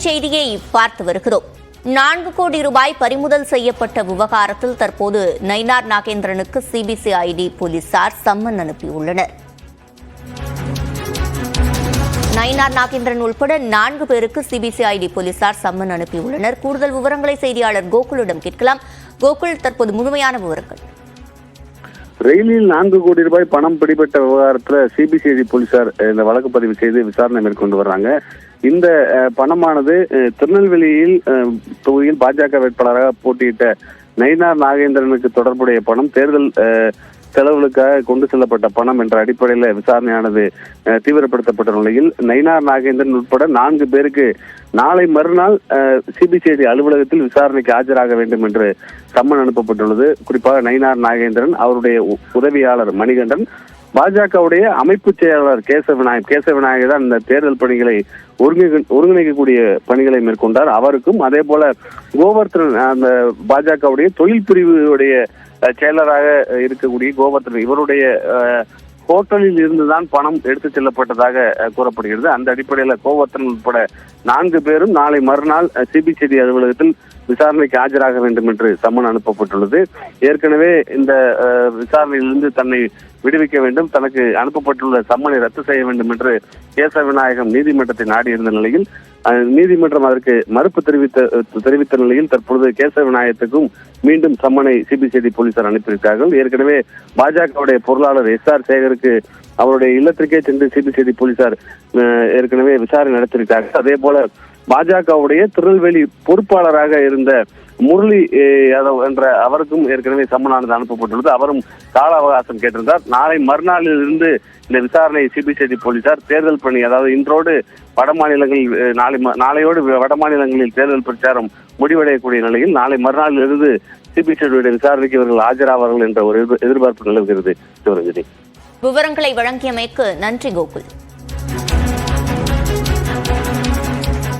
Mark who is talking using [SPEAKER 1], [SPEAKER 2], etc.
[SPEAKER 1] செய்தியை பார்த்து வருகிறோம். 4 கோடி ரூபாய் பறிமுதல் செய்யப்பட்ட விவகாரத்தில் தற்போது நயினார் நாகேந்திரனுக்கு சிபிசிஐடி போலீசார் சம்மன் அனுப்பியுள்ளனர். நயினார் நாகேந்திரன் உட்பட 4 பேருக்கு சிபிசிஐடி போலீசார் சம்மன் அனுப்பியுள்ளனர். கூடுதல் விவரங்களை செய்தியாளர் கோகுலிடம் கேட்கலாம். கோகுல், தற்போது முழுமையான விவரங்கள்.
[SPEAKER 2] ரயிலில் 4 கோடி ரூபாய் பணம் பிடிபட்ட விவகாரத்தில் சிபிசிஐடி போலீசார் இந்த வழக்கு பதிவு செய்து விசாரணை மேற்கொண்டு வர்றாங்க. இந்த பணமானது திருநெல்வேலியில் தொகுதியில் பாஜக வேட்பாளராக போட்டியிட்ட நயினார் நாகேந்திரனுக்கு தொடர்புடைய பணம், தேர்தல் செலவுகளுக்காக கொண்டு செல்லப்பட்ட பணம் என்ற அடிப்படையில் விசாரணையானது தீவிரப்படுத்தப்பட்ட நிலையில் நயினார் நாகேந்திரன் உட்பட 4 பேருக்கு நாளை மறுநாள் சிபிசிஐடி அலுவலகத்தில் விசாரணைக்கு ஆஜராக வேண்டும் என்று சம்மன் அனுப்பப்பட்டுள்ளது. குறிப்பாக நயினார் நாகேந்திரன், அவருடைய உதவியாளர் மணிகண்டன், பாஜகவுடைய அமைப்பு செயலாளர் கேசவநாயகர் தான் இந்த தேர்தல் பணிகளை ஒருங்கிணைக்கக்கூடிய பணிகளை மேற்கொண்டார். அவருக்கும் அதே போல கோவர்தன், அந்த பாஜகவுடைய தொழில் பிரிவுடைய செயலராக இருக்கக்கூடிய கோவர்தன், இவருடைய ஹோட்டலில் இருந்துதான் பணம் எடுத்து செல்லப்பட்டதாக கூறப்படுகிறது. அந்த அடிப்படையில் கோவர்தன் உட்பட 4 பேரும் நாளை மறுநாள் சிபிசிஐடி அலுவலகத்தில் விசாரணைக்கு ஆஜராக வேண்டும் என்று சம்மன் அனுப்பப்பட்டுள்ளது. ஏற்கனவே இந்த விசாரணையிலிருந்து தன்னை விடுவிக்க வேண்டும், தனக்கு அனுப்பப்பட்டுள்ள சம்மனை ரத்து செய்ய வேண்டும் என்று கேசவநாயகம் நீதிமன்றத்தை நாடியிருந்த நிலையில் நீதிமன்றம் அதற்கு மறுப்பு தெரிவித்த நிலையில் தற்பொழுது கேசவநாயகத்துக்கும் மீண்டும் சம்மனை சிபிசிஐடி போலீசார் அனுப்பியிருக்கிறார்கள். ஏற்கனவே பாஜகவுடைய பொருளாளர் SR சேகருக்கு அவருடைய இல்லத்திற்கே சென்று சிபிசிஐடி போலீசார் ஏற்கனவே விசாரணை நடத்தியிருக்கிறார்கள். அதே போல பாஜகவுடைய திருநெல்வேலி பொறுப்பாளராக இருந்த முரளி யாதவ் என்ற அவருக்கும் ஏற்கனவே சம்மனானது அனுப்பப்பட்டுள்ளது. அவரும் கால அவகாசம் கேட்டிருந்தார். நாளை மறுநாளில் இருந்து இந்த விசாரணை சிபிசிஐடி போலீசார் தேர்தல் பணி, அதாவது இன்றோடு வடமாநிலங்களில் நாளையோடு வடமாநிலங்களில் தேர்தல் பிரச்சாரம் முடிவடையக்கூடிய நிலையில் நாளை மறுநாளில் இருந்து சிபிசிஐடியுடைய விசாரணைக்கு இவர்கள் ஆஜராவார்கள் என்ற ஒரு எதிர்பார்ப்பு நிலவுகிறது.
[SPEAKER 1] விவரங்களை வழங்கியமைக்கு நன்றி கோகுல்.